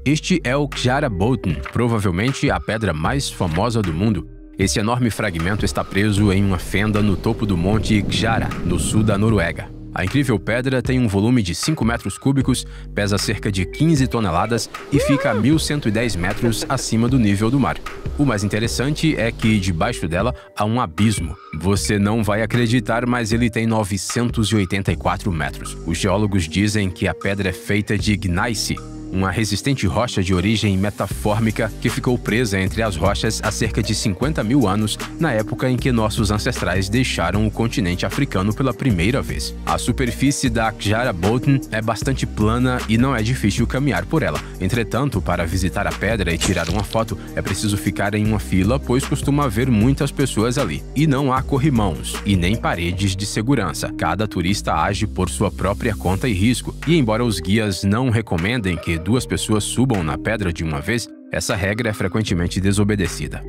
Este é o Kjarabotten, provavelmente a pedra mais famosa do mundo. Esse enorme fragmento está preso em uma fenda no topo do Monte Kjara, no sul da Noruega. A incrível pedra tem um volume de 5 metros cúbicos, pesa cerca de 15 toneladas e fica a 1.110 metros acima do nível do mar. O mais interessante é que debaixo dela há um abismo. Você não vai acreditar, mas ele tem 984 metros. Os geólogos dizem que a pedra é feita de gneiss, uma resistente rocha de origem metafórmica que ficou presa entre as rochas há cerca de 50 mil anos, na época em que nossos ancestrais deixaram o continente africano pela primeira vez. A superfície da Kjarabotten é bastante plana e não é difícil caminhar por ela. Entretanto, para visitar a pedra e tirar uma foto, é preciso ficar em uma fila, pois costuma haver muitas pessoas ali. E não há corrimãos e nem paredes de segurança. Cada turista age por sua própria conta e risco. E embora os guias não recomendem que 2 pessoas subam na pedra de uma vez, essa regra é frequentemente desobedecida.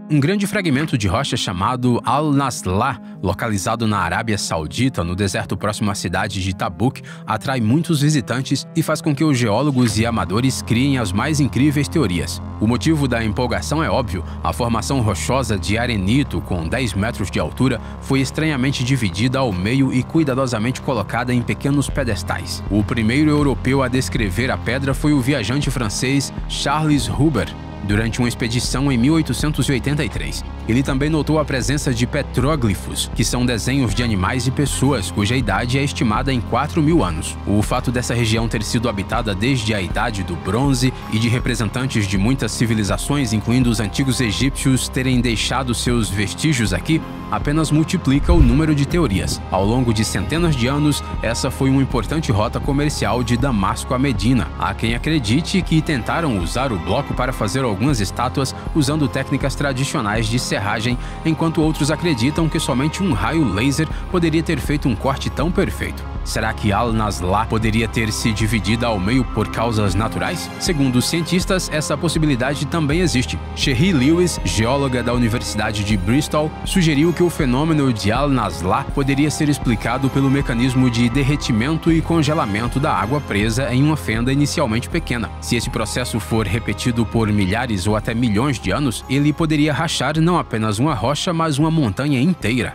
Um grande fragmento de rocha chamado Al-Naslah, localizado na Arábia Saudita, no deserto próximo à cidade de Tabuk, atrai muitos visitantes e faz com que os geólogos e amadores criem as mais incríveis teorias. O motivo da empolgação é óbvio: a formação rochosa de arenito, com 10 metros de altura, foi estranhamente dividida ao meio e cuidadosamente colocada em pequenos pedestais. O primeiro europeu a descrever a pedra foi o viajante francês Charles Huber, durante uma expedição em 1883. Ele também notou a presença de petróglifos, que são desenhos de animais e pessoas, cuja idade é estimada em 4.000 anos. O fato dessa região ter sido habitada desde a Idade do Bronze e de representantes de muitas civilizações, incluindo os antigos egípcios, terem deixado seus vestígios aqui, apenas multiplica o número de teorias. Ao longo de centenas de anos, essa foi uma importante rota comercial de Damasco a Medina. Há quem acredite que tentaram usar o bloco para fazer algumas estátuas usando técnicas tradicionais de serragem, enquanto outros acreditam que somente um raio laser poderia ter feito um corte tão perfeito. Será que Al-Naslah poderia ter se dividido ao meio por causas naturais? Segundo os cientistas, essa possibilidade também existe. Sherry Lewis, geóloga da Universidade de Bristol, sugeriu que o fenômeno de Al-Naslah poderia ser explicado pelo mecanismo de derretimento e congelamento da água presa em uma fenda inicialmente pequena. Se esse processo for repetido por milhares ou até milhões de anos, ele poderia rachar não apenas uma rocha, mas uma montanha inteira.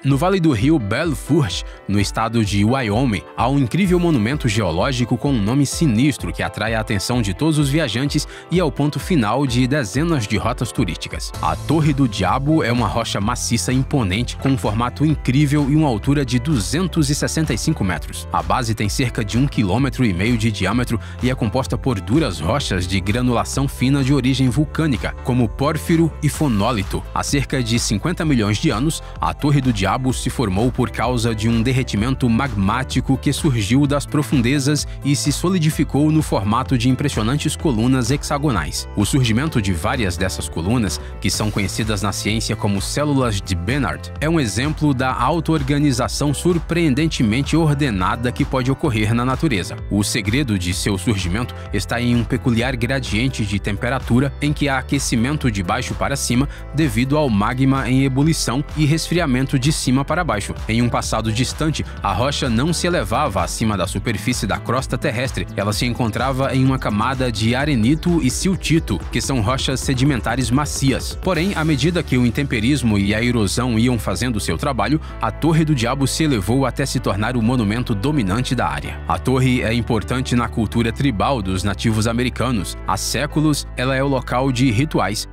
No vale do rio Belfort, no estado de Wyoming, há um incrível monumento geológico com um nome sinistro que atrai a atenção de todos os viajantes e é o ponto final de dezenas de rotas turísticas. A Torre do Diabo é uma rocha maciça imponente com um formato incrível e uma altura de 265 metros. A base tem cerca de 1,5 km de diâmetro e é composta por duras rochas de granulação fina de origem vulcânica, como pórfiro e fonólito. Há cerca de 50 milhões de anos, a Torre do Diabo se formou por causa de um derretimento magmático que surgiu das profundezas e se solidificou no formato de impressionantes colunas hexagonais. O surgimento de várias dessas colunas, que são conhecidas na ciência como células de Bénard, é um exemplo da auto-organização surpreendentemente ordenada que pode ocorrer na natureza. O segredo de seu surgimento está em um peculiar gradiente de temperatura em que há aquecimento de baixo para cima devido ao magma em ebulição e resfriamento de cima para baixo. Em um passado distante, a rocha não se elevava acima da superfície da crosta terrestre. Ela se encontrava em uma camada de arenito e siltito, que são rochas sedimentares macias. Porém, à medida que o intemperismo e a erosão iam fazendo seu trabalho, a Torre do Diabo se elevou até se tornar o monumento dominante da área. A torre é importante na cultura tribal dos nativos americanos. Há séculos, ela é o local de rituais.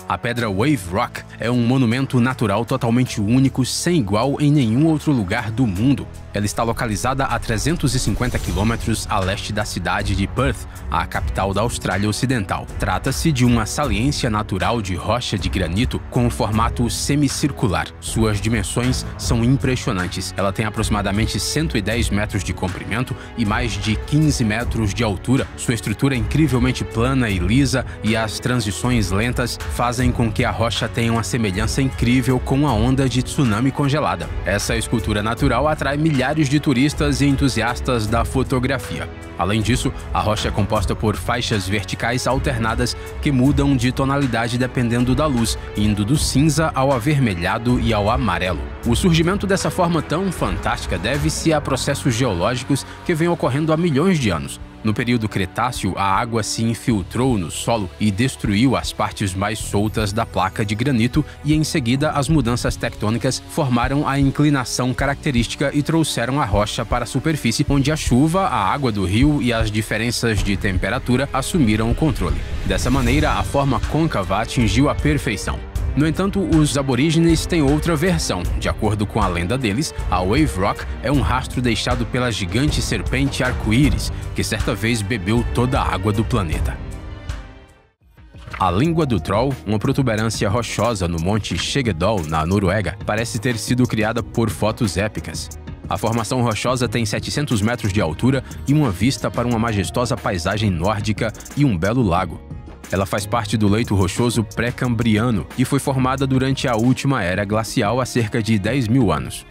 A pedra Wave Rock é um monumento natural totalmente único, sem igual em nenhum outro lugar do mundo. Ela está localizada a 350 quilômetros a leste da cidade de Perth, a capital da Austrália Ocidental. Trata-se de uma saliência natural de rocha de granito com um formato semicircular. Suas dimensões são impressionantes. Ela tem aproximadamente 110 metros de comprimento e mais de 15 metros de altura. Sua estrutura é incrivelmente plana e lisa e as transições lentas fazem com que a rocha tenha uma semelhança incrível com a onda de tsunami congelada. Essa escultura natural atrai milhares milhares de turistas e entusiastas da fotografia. Além disso, a rocha é composta por faixas verticais alternadas que mudam de tonalidade dependendo da luz, indo do cinza ao avermelhado e ao amarelo. O surgimento dessa forma tão fantástica deve-se a processos geológicos que vêm ocorrendo há milhões de anos. No período Cretáceo, a água se infiltrou no solo e destruiu as partes mais soltas da placa de granito e, em seguida, as mudanças tectônicas formaram a inclinação característica e trouxeram a rocha para a superfície, onde a chuva, a água do rio e as diferenças de temperatura assumiram o controle. Dessa maneira, a forma côncava atingiu a perfeição. No entanto, os aborígenes têm outra versão. De acordo com a lenda deles, a Wave Rock é um rastro deixado pela gigante serpente arco-íris, que certa vez bebeu toda a água do planeta. A língua do Troll, uma protuberância rochosa no monte Skjeggedal, na Noruega, parece ter sido criada por fotos épicas. A formação rochosa tem 700 metros de altura e uma vista para uma majestosa paisagem nórdica e um belo lago. Ela faz parte do leito rochoso pré-cambriano e foi formada durante a última era glacial há cerca de 10 mil anos.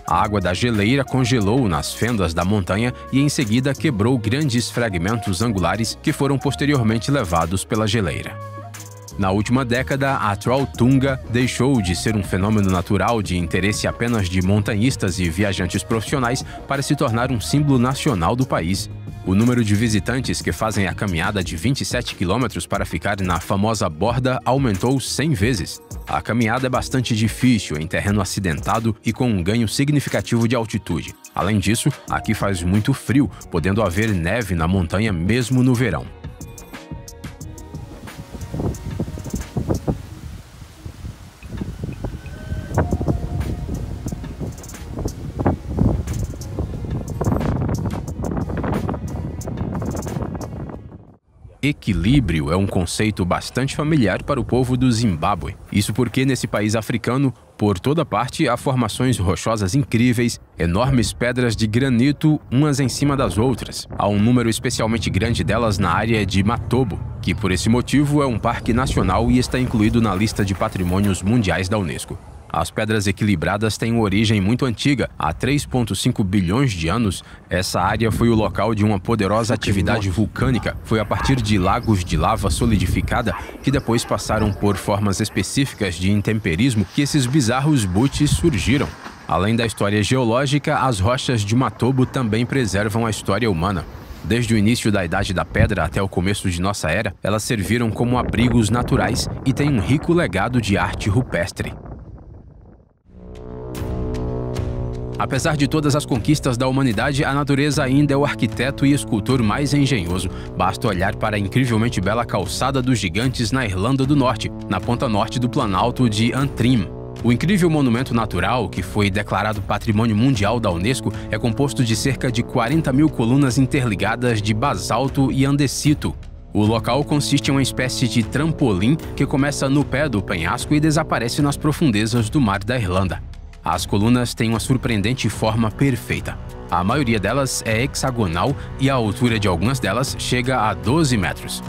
A água da geleira congelou nas fendas da montanha e em seguida quebrou grandes fragmentos angulares que foram posteriormente levados pela geleira. Na última década, a Trolltunga deixou de ser um fenômeno natural de interesse apenas de montanhistas e viajantes profissionais para se tornar um símbolo nacional do país. O número de visitantes que fazem a caminhada de 27 quilômetros para ficar na famosa borda aumentou 100 vezes. A caminhada é bastante difícil em terreno acidentado e com um ganho significativo de altitude. Além disso, aqui faz muito frio, podendo haver neve na montanha mesmo no verão. Equilíbrio é um conceito bastante familiar para o povo do Zimbábue. Isso porque nesse país africano, por toda parte, há formações rochosas incríveis, enormes pedras de granito, umas em cima das outras. Há um número especialmente grande delas na área de Matobo, que por esse motivo é um parque nacional e está incluído na lista de patrimônios mundiais da Unesco. As pedras equilibradas têm uma origem muito antiga. Há 3,5 bilhões de anos, essa área foi o local de uma poderosa atividade vulcânica. Foi a partir de lagos de lava solidificada que depois passaram por formas específicas de intemperismo que esses bizarros buttes surgiram. Além da história geológica, as rochas de Matobo também preservam a história humana. Desde o início da Idade da Pedra até o começo de nossa era, elas serviram como abrigos naturais e têm um rico legado de arte rupestre. Apesar de todas as conquistas da humanidade, a natureza ainda é o arquiteto e escultor mais engenhoso. Basta olhar para a incrivelmente bela calçada dos gigantes na Irlanda do Norte, na ponta norte do Planalto de Antrim. O incrível monumento natural, que foi declarado Patrimônio Mundial da Unesco, é composto de cerca de 40 mil colunas interligadas de basalto e andesito. O local consiste em uma espécie de trampolim que começa no pé do penhasco e desaparece nas profundezas do mar da Irlanda. As colunas têm uma surpreendente forma perfeita. A maioria delas é hexagonal e a altura de algumas delas chega a 12 metros.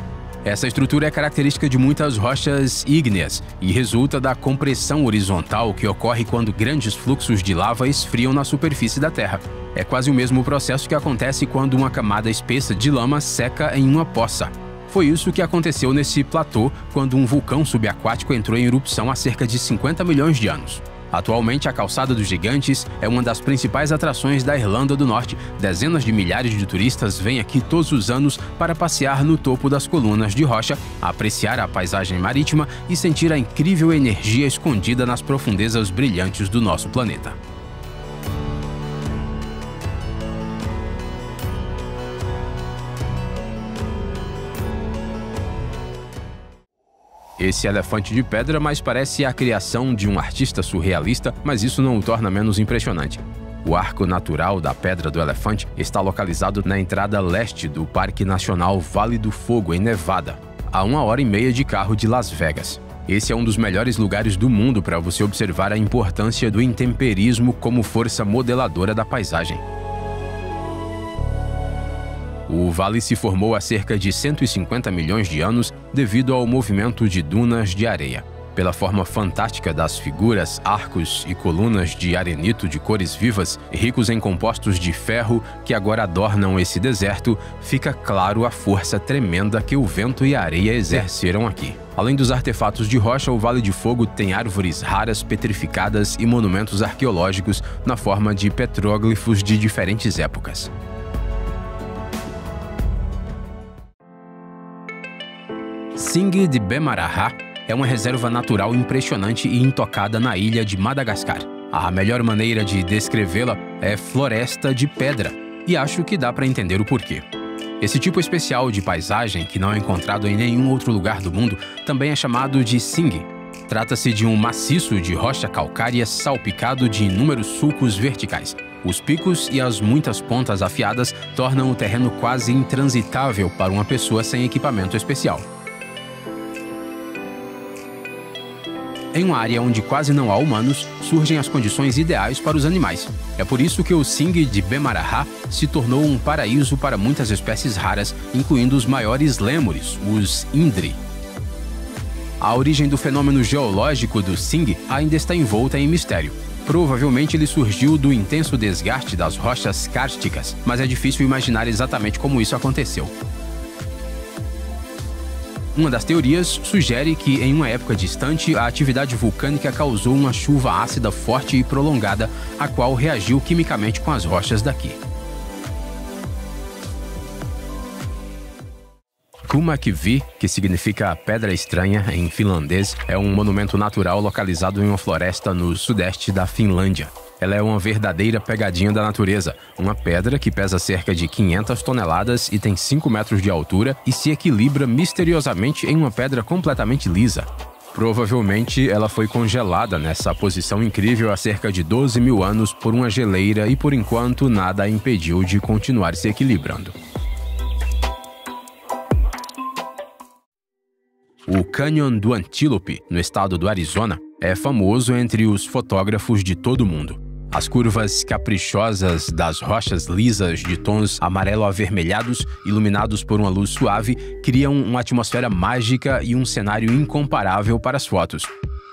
Essa estrutura é característica de muitas rochas ígneas e resulta da compressão horizontal que ocorre quando grandes fluxos de lava esfriam na superfície da Terra. É quase o mesmo processo que acontece quando uma camada espessa de lama seca em uma poça. Foi isso que aconteceu nesse platô quando um vulcão subaquático entrou em erupção há cerca de 50 milhões de anos. Atualmente, a Calçada dos Gigantes é uma das principais atrações da Irlanda do Norte. Dezenas de milhares de turistas vêm aqui todos os anos para passear no topo das colunas de rocha, apreciar a paisagem marítima e sentir a incrível energia escondida nas profundezas brilhantes do nosso planeta. Esse elefante de pedra mais parece a criação de um artista surrealista, mas isso não o torna menos impressionante. O arco natural da Pedra do Elefante está localizado na entrada leste do Parque Nacional Vale do Fogo, em Nevada, a 1h30 de carro de Las Vegas. Esse é um dos melhores lugares do mundo para você observar a importância do intemperismo como força modeladora da paisagem. O vale se formou há cerca de 150 milhões de anos devido ao movimento de dunas de areia. pela forma fantástica das figuras, arcos e colunas de arenito de cores vivas, ricos em compostos de ferro que agora adornam esse deserto, fica claro a força tremenda que o vento e a areia exerceram aqui. Além dos artefatos de rocha, o Vale de Fogo tem árvores raras petrificadas e monumentos arqueológicos na forma de petróglifos de diferentes épocas. Singhi de Bemaraha é uma reserva natural impressionante e intocada na ilha de Madagascar. A melhor maneira de descrevê-la é floresta de pedra, e acho que dá para entender o porquê. Esse tipo especial de paisagem, que não é encontrado em nenhum outro lugar do mundo, também é chamado de Singhi. Trata-se de um maciço de rocha calcária salpicado de inúmeros sulcos verticais. Os picos e as muitas pontas afiadas tornam o terreno quase intransitável para uma pessoa sem equipamento especial. Em uma área onde quase não há humanos, surgem as condições ideais para os animais. É por isso que o Singhi de Bemaraha se tornou um paraíso para muitas espécies raras, incluindo os maiores lêmures, os Indri. A origem do fenômeno geológico do Singhi ainda está envolta em mistério. Provavelmente ele surgiu do intenso desgaste das rochas kársticas, mas é difícil imaginar exatamente como isso aconteceu. Uma das teorias sugere que, em uma época distante, a atividade vulcânica causou uma chuva ácida forte e prolongada, a qual reagiu quimicamente com as rochas daqui. Kumakivi, que significa pedra estranha em finlandês, é um monumento natural localizado em uma floresta no sudeste da Finlândia. Ela é uma verdadeira pegadinha da natureza, uma pedra que pesa cerca de 500 toneladas e tem 5 metros de altura e se equilibra misteriosamente em uma pedra completamente lisa. Provavelmente ela foi congelada nessa posição incrível há cerca de 12 mil anos por uma geleira e por enquanto nada a impediu de continuar se equilibrando. O Canyon do Antílope, no estado do Arizona, é famoso entre os fotógrafos de todo o mundo. As curvas caprichosas das rochas lisas de tons amarelo-avermelhados, iluminados por uma luz suave, criam uma atmosfera mágica e um cenário incomparável para as fotos.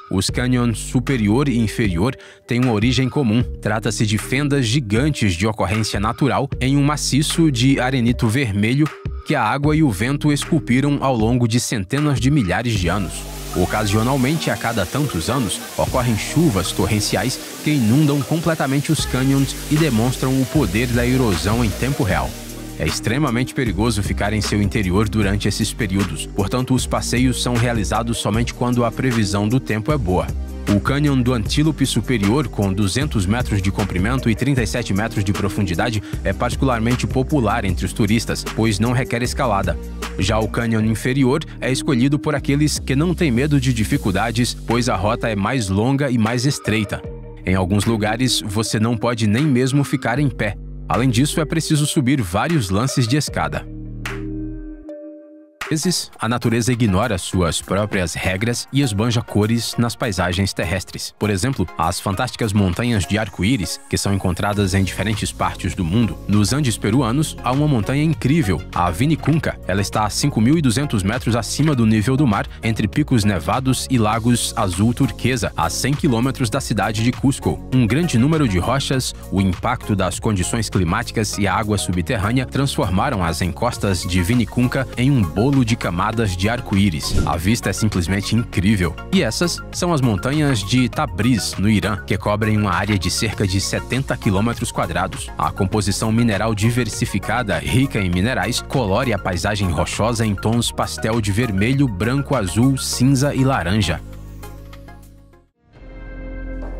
Os cânions superior e inferior têm uma origem comum. Trata-se de fendas gigantes de ocorrência natural em um maciço de arenito vermelho que a água e o vento esculpiram ao longo de centenas de milhares de anos. Ocasionalmente, a cada tantos anos, ocorrem chuvas torrenciais que inundam completamente os cânions e demonstram o poder da erosão em tempo real. É extremamente perigoso ficar em seu interior durante esses períodos, portanto os passeios são realizados somente quando a previsão do tempo é boa. O Cânion do Antílope Superior, com 200 metros de comprimento e 37 metros de profundidade, é particularmente popular entre os turistas, pois não requer escalada. Já o Cânion Inferior é escolhido por aqueles que não têm medo de dificuldades, pois a rota é mais longa e mais estreita. Em alguns lugares, você não pode nem mesmo ficar em pé. Além disso, é preciso subir vários lances de escada. Às vezes, a natureza ignora suas próprias regras e esbanja cores nas paisagens terrestres. Por exemplo, as fantásticas montanhas de arco-íris, que são encontradas em diferentes partes do mundo. Nos Andes peruanos, há uma montanha incrível, a Vinicunca. Ela está a 5.200 metros acima do nível do mar, entre picos nevados e lagos azul turquesa, a 100 quilômetros da cidade de Cusco. Um grande número de rochas, o impacto das condições climáticas e a água subterrânea transformaram as encostas de Vinicunca em um bolo de camadas de arco-íris. A vista é simplesmente incrível. E essas são as montanhas de Tabriz, no Irã, que cobrem uma área de cerca de 70 quilômetros quadrados. A composição mineral diversificada, rica em minerais, colore a paisagem rochosa em tons pastel de vermelho, branco, azul, cinza e laranja.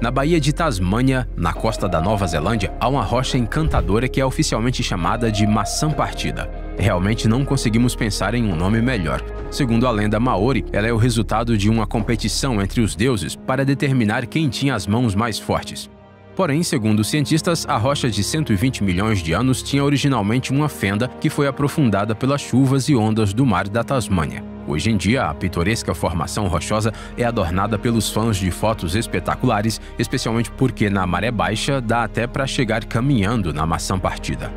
Na Baía de Tasmânia, na costa da Nova Zelândia, há uma rocha encantadora que é oficialmente chamada de maçã partida. Realmente não conseguimos pensar em um nome melhor. Segundo a lenda maori, ela é o resultado de uma competição entre os deuses para determinar quem tinha as mãos mais fortes. Porém, segundo os cientistas, a rocha de 120 milhões de anos tinha originalmente uma fenda que foi aprofundada pelas chuvas e ondas do mar da Tasmânia. Hoje em dia, a pitoresca formação rochosa é adornada pelos fãs de fotos espetaculares, especialmente porque na maré baixa dá até para chegar caminhando na maçã partida.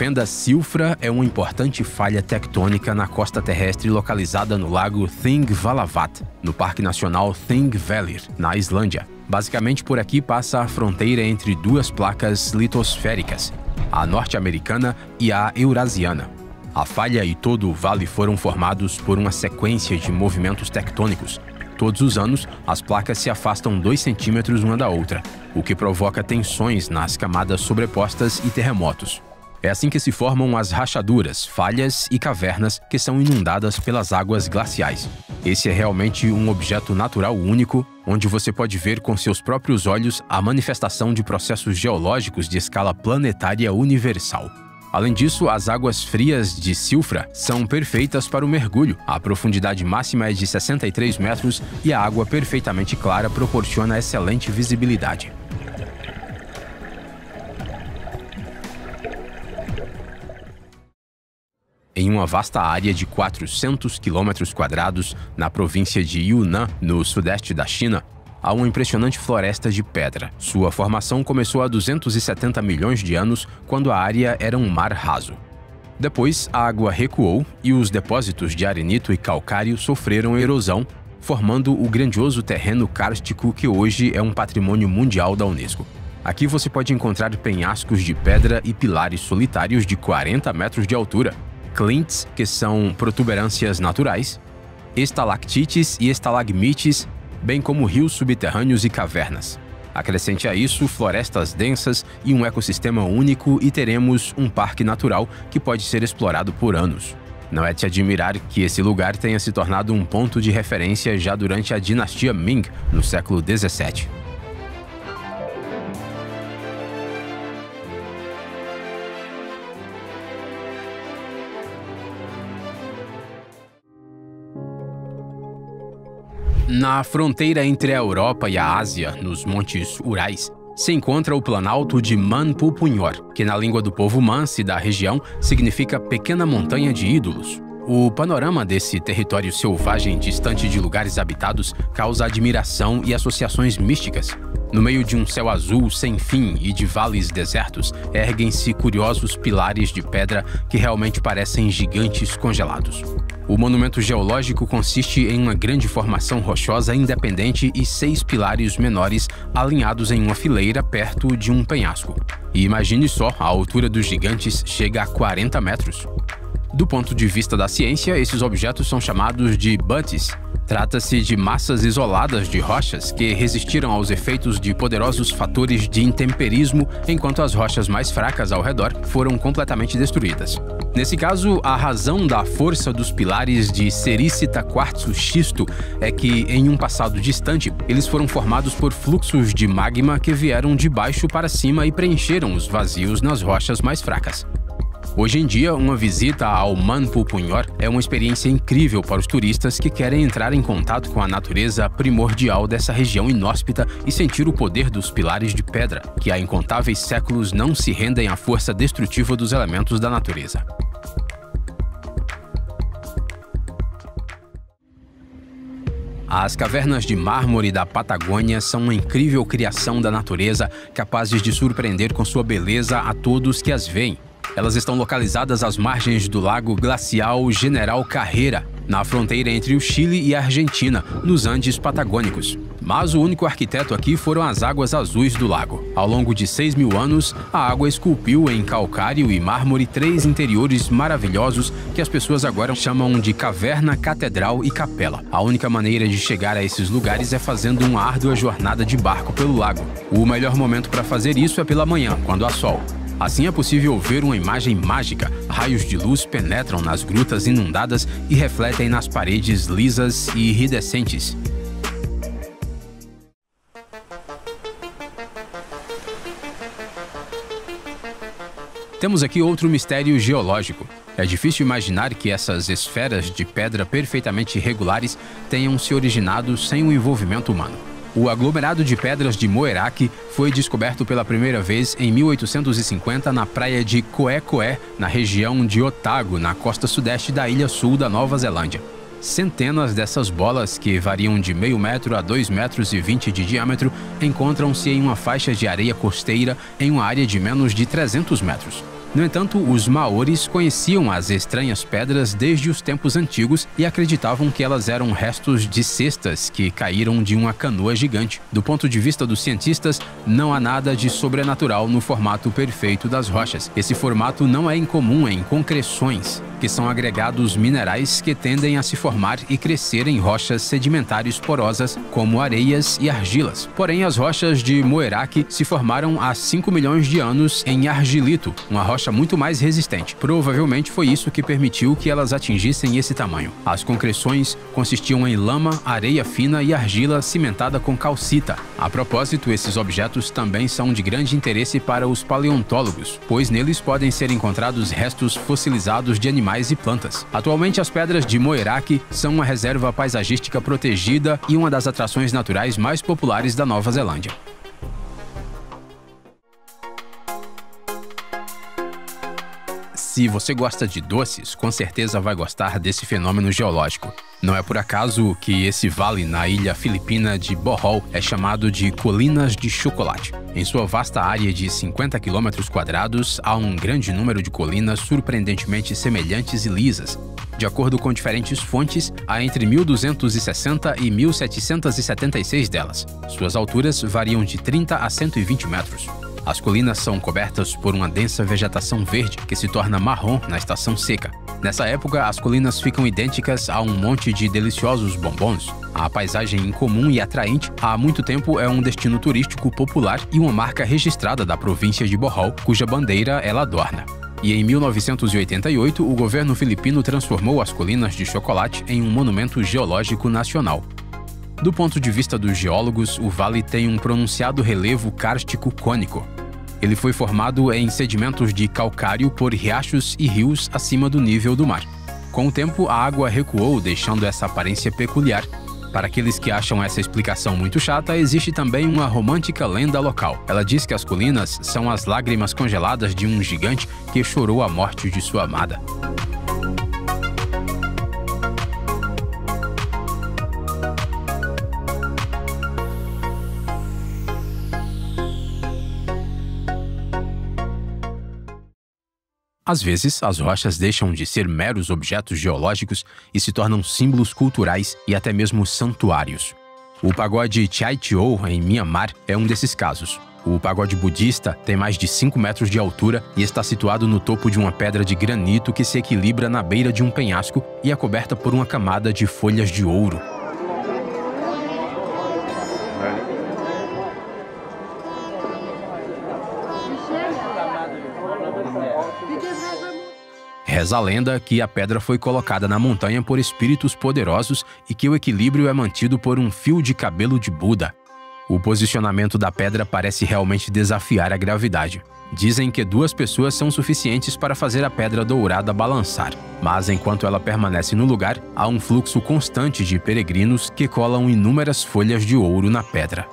fenda Silfra é uma importante falha tectônica na costa terrestre localizada no lago Thingvallavatn, no Parque Nacional Thingvellir, na Islândia. Basicamente, por aqui passa a fronteira entre duas placas litosféricas, a norte-americana e a eurasiana. A falha e todo o vale foram formados por uma sequência de movimentos tectônicos. Todos os anos, as placas se afastam 2 centímetros uma da outra, o que provoca tensões nas camadas sobrepostas e terremotos. É assim que se formam as rachaduras, falhas e cavernas que são inundadas pelas águas glaciais. Esse é realmente um objeto natural único, onde você pode ver com seus próprios olhos a manifestação de processos geológicos de escala planetária universal. Além disso, as águas frias de Silfra são perfeitas para o mergulho. A profundidade máxima é de 63 metros e a água perfeitamente clara proporciona excelente visibilidade. Em uma vasta área de 400 km², na província de Yunnan, no sudeste da China, há uma impressionante floresta de pedra. Sua formação começou há 270 milhões de anos, quando a área era um mar raso. Depois, a água recuou e os depósitos de arenito e calcário sofreram erosão, formando o grandioso terreno kárstico que hoje é um patrimônio mundial da Unesco. Aqui você pode encontrar penhascos de pedra e pilares solitários de 40 metros de altura, clints, que são protuberâncias naturais, estalactites e estalagmites, bem como rios subterrâneos e cavernas. Acrescente a isso florestas densas e um ecossistema único e teremos um parque natural que pode ser explorado por anos. Não é de admirar que esse lugar tenha se tornado um ponto de referência já durante a dinastia Ming, no século 17. Na fronteira entre a Europa e a Ásia, nos Montes Urais, se encontra o Planalto de Manpupunhor, que na língua do povo Mansi da região significa pequena montanha de ídolos. O panorama desse território selvagem distante de lugares habitados causa admiração e associações místicas. No meio de um céu azul sem fim e de vales desertos, erguem-se curiosos pilares de pedra que realmente parecem gigantes congelados. O monumento geológico consiste em uma grande formação rochosa independente e 6 pilares menores alinhados em uma fileira perto de um penhasco. E imagine só, a altura dos gigantes chega a 40 metros. Do ponto de vista da ciência, esses objetos são chamados de butties. Trata-se de massas isoladas de rochas que resistiram aos efeitos de poderosos fatores de intemperismo, enquanto as rochas mais fracas ao redor foram completamente destruídas. Nesse caso, a razão da força dos pilares de sericita quartzo xisto é que, em um passado distante, eles foram formados por fluxos de magma que vieram de baixo para cima e preencheram os vazios nas rochas mais fracas. Hoje em dia, uma visita ao Manpupunhor é uma experiência incrível para os turistas que querem entrar em contato com a natureza primordial dessa região inóspita e sentir o poder dos pilares de pedra, que há incontáveis séculos não se rendem à força destrutiva dos elementos da natureza. As cavernas de mármore da Patagônia são uma incrível criação da natureza, capazes de surpreender com sua beleza a todos que as veem. Elas estão localizadas às margens do lago glacial General Carrera, na fronteira entre o Chile e a Argentina, nos Andes patagônicos. Mas o único arquiteto aqui foram as águas azuis do lago. Ao longo de 6.000 anos, a água esculpiu em calcário e mármore 3 interiores maravilhosos que as pessoas agora chamam de caverna, catedral e capela. A única maneira de chegar a esses lugares é fazendo uma árdua jornada de barco pelo lago. O melhor momento para fazer isso é pela manhã, quando há sol. Assim é possível ver uma imagem mágica. Raios de luz penetram nas grutas inundadas e refletem nas paredes lisas e iridescentes. Temos aqui outro mistério geológico. É difícil imaginar que essas esferas de pedra perfeitamente irregulares tenham se originado sem o envolvimento humano. O aglomerado de pedras de Moeraki foi descoberto pela primeira vez em 1850 na praia de Koekkoe, na região de Otago, na costa sudeste da ilha sul da Nova Zelândia. Centenas dessas bolas, que variam de meio metro a 2,20 metros de diâmetro, encontram-se em uma faixa de areia costeira em uma área de menos de 300 metros. No entanto, os maoris conheciam as estranhas pedras desde os tempos antigos e acreditavam que elas eram restos de cestas que caíram de uma canoa gigante. Do ponto de vista dos cientistas, não há nada de sobrenatural no formato perfeito das rochas. Esse formato não é incomum em concreções, que são agregados minerais que tendem a se formar e crescer em rochas sedimentares porosas, como areias e argilas. Porém, as rochas de Moeraki se formaram há 5 milhões de anos em argilito, uma rocha muito mais resistente. Provavelmente foi isso que permitiu que elas atingissem esse tamanho. As concreções consistiam em lama, areia fina e argila cimentada com calcita. A propósito, esses objetos também são de grande interesse para os paleontólogos, pois neles podem ser encontrados restos fossilizados de animais e plantas. Atualmente, as pedras de Moeraki são uma reserva paisagística protegida e uma das atrações naturais mais populares da Nova Zelândia. Se você gosta de doces, com certeza vai gostar desse fenômeno geológico. Não é por acaso que esse vale na ilha filipina de Bohol é chamado de Colinas de Chocolate. Em sua vasta área de 50 km², há um grande número de colinas surpreendentemente semelhantes e lisas. De acordo com diferentes fontes, há entre 1.260 e 1.776 delas. Suas alturas variam de 30 a 120 metros. As colinas são cobertas por uma densa vegetação verde que se torna marrom na estação seca. Nessa época, as colinas ficam idênticas a um monte de deliciosos bombons. A paisagem incomum e atraente há muito tempo é um destino turístico popular e uma marca registrada da província de Bohol, cuja bandeira ela adorna. E em 1988, o governo filipino transformou as Colinas de Chocolate em um monumento geológico nacional. Do ponto de vista dos geólogos, o vale tem um pronunciado relevo kárstico cônico. Ele foi formado em sedimentos de calcário por riachos e rios acima do nível do mar. Com o tempo, a água recuou, deixando essa aparência peculiar. Para aqueles que acham essa explicação muito chata, existe também uma romântica lenda local. Ela diz que as colinas são as lágrimas congeladas de um gigante que chorou a morte de sua amada. Às vezes, as rochas deixam de ser meros objetos geológicos e se tornam símbolos culturais e até mesmo santuários. O pagode Chai Chou, em Myanmar, é um desses casos. O pagode budista tem mais de 5 metros de altura e está situado no topo de uma pedra de granito que se equilibra na beira de um penhasco e é coberta por uma camada de folhas de ouro. Reza a lenda que a pedra foi colocada na montanha por espíritos poderosos e que o equilíbrio é mantido por um fio de cabelo de Buda. O posicionamento da pedra parece realmente desafiar a gravidade. Dizem que 2 pessoas são suficientes para fazer a pedra dourada balançar, mas enquanto ela permanece no lugar, há um fluxo constante de peregrinos que colam inúmeras folhas de ouro na pedra.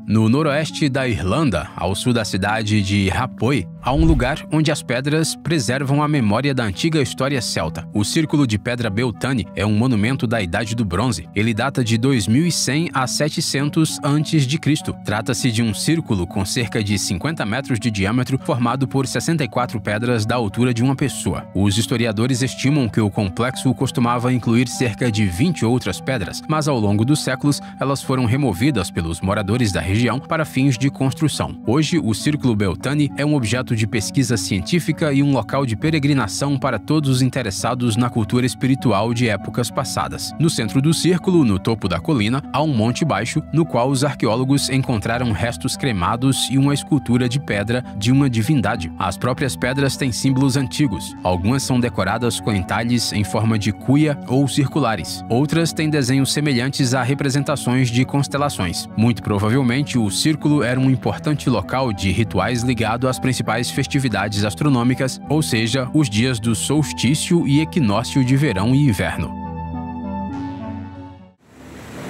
No noroeste da Irlanda, ao sul da cidade de Rapoi, há um lugar onde as pedras preservam a memória da antiga história celta. O Círculo de Pedra Beltane é um monumento da Idade do Bronze. Ele data de 2100 a 700 a.C. Trata-se de um círculo com cerca de 50 metros de diâmetro, formado por 64 pedras da altura de uma pessoa. Os historiadores estimam que o complexo costumava incluir cerca de 20 outras pedras, mas ao longo dos séculos elas foram removidas pelos moradores da região para fins de construção. Hoje, o Círculo Beltane é um objeto de pesquisa científica e um local de peregrinação para todos os interessados na cultura espiritual de épocas passadas. No centro do círculo, no topo da colina, há um monte baixo, no qual os arqueólogos encontraram restos cremados e uma escultura de pedra de uma divindade. As próprias pedras têm símbolos antigos. Algumas são decoradas com entalhes em forma de cuia ou circulares. Outras têm desenhos semelhantes a representações de constelações. Muito provavelmente, o círculo era um importante local de rituais ligado às principais festividades astronômicas, ou seja, os dias do solstício e equinócio de verão e inverno.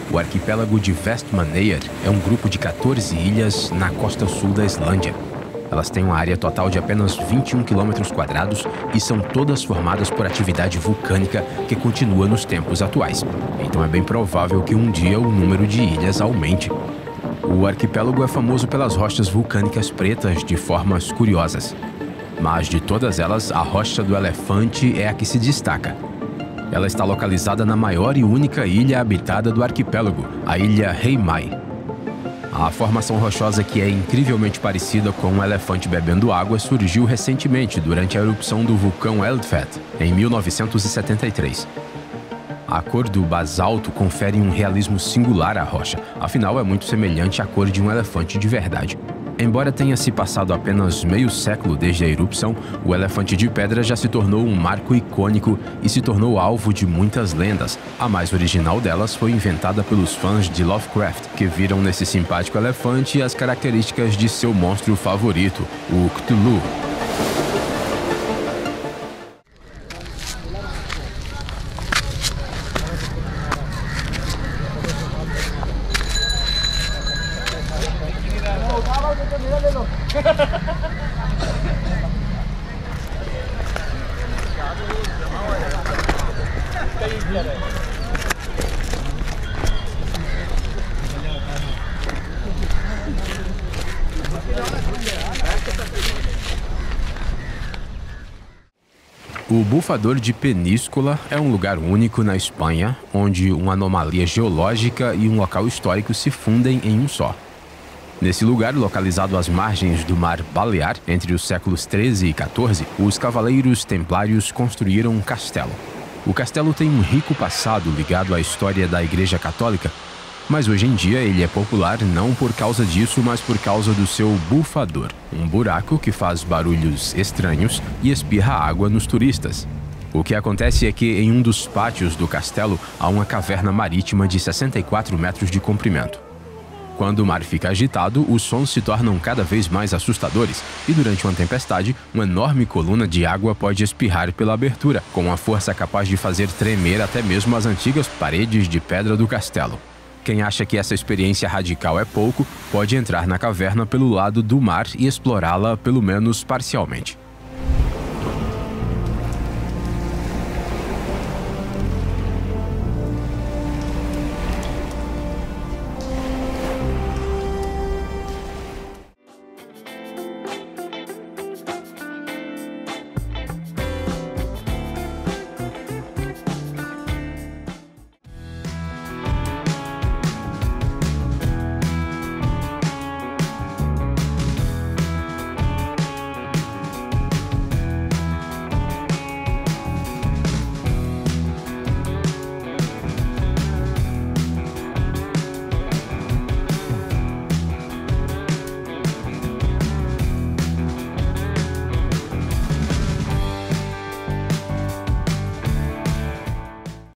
O arquipélago de Vestmannaeyjar é um grupo de 14 ilhas na costa sul da Islândia. Elas têm uma área total de apenas 21 quilômetros quadrados e são todas formadas por atividade vulcânica que continua nos tempos atuais. Então é bem provável que um dia o número de ilhas aumente. O arquipélago é famoso pelas rochas vulcânicas pretas de formas curiosas. Mas de todas elas, a Rocha do Elefante é a que se destaca. Ela está localizada na maior e única ilha habitada do arquipélago, a ilha Heimaey. A formação rochosa, que é incrivelmente parecida com um elefante bebendo água, surgiu recentemente durante a erupção do vulcão Eldfett, em 1973. A cor do basalto confere um realismo singular à rocha, afinal é muito semelhante à cor de um elefante de verdade. Embora tenha se passado apenas meio século desde a erupção, o elefante de pedra já se tornou um marco icônico e se tornou alvo de muitas lendas. A mais original delas foi inventada pelos fãs de Lovecraft, que viram nesse simpático elefante as características de seu monstro favorito, o Cthulhu. O Bufador de Peníscola é um lugar único na Espanha, onde uma anomalia geológica e um local histórico se fundem em um só. Nesse lugar, localizado às margens do Mar Balear, entre os séculos 13 e 14, os cavaleiros templários construíram um castelo. O castelo tem um rico passado ligado à história da Igreja Católica, mas hoje em dia ele é popular não por causa disso, mas por causa do seu bufador, um buraco que faz barulhos estranhos e espirra água nos turistas. O que acontece é que em um dos pátios do castelo há uma caverna marítima de 64 metros de comprimento. Quando o mar fica agitado, os sons se tornam cada vez mais assustadores e durante uma tempestade, uma enorme coluna de água pode espirrar pela abertura, com uma força capaz de fazer tremer até mesmo as antigas paredes de pedra do castelo. Quem acha que essa experiência radical é pouco, pode entrar na caverna pelo lado do mar e explorá-la pelo menos parcialmente.